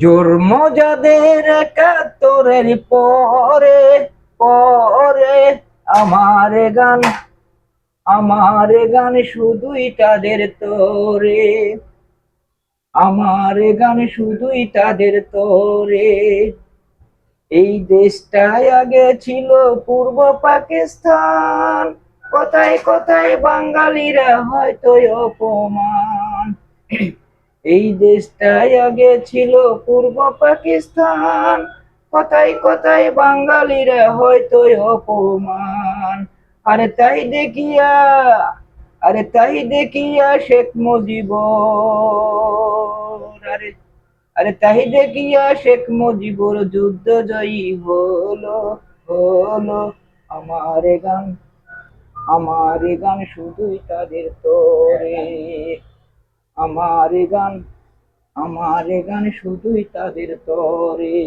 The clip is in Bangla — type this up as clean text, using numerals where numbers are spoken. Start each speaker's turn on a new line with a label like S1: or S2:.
S1: জন্ম যাদের একাত্তরের পরে পরে, আমার গান আমার গান শুধুই তাদের তরে, আমার গান শুধুই তাদের তরে। এই দেশটায় আগে ছিল পূর্ব পাকিস্তান, কথায় কথায় বাঙালিরা হয়তো অপমান। এই দেশটায় আগে ছিল পূর্ব পাকিস্তান, কথায় কথায় বাঙালিরা হয়তো অপমান। আরে তাই দেখিয়া আরে তাই দেখিয়া শেখ মুজিবর, আরে আরে তাই দেখিয়া শেখ মুজিবুর যুদ্ধ জয়ী হলো হলো। আমার গান আমার গান শুধুই তাদের তরে, আমার গান আমার গান শুধুই তাদের তরে।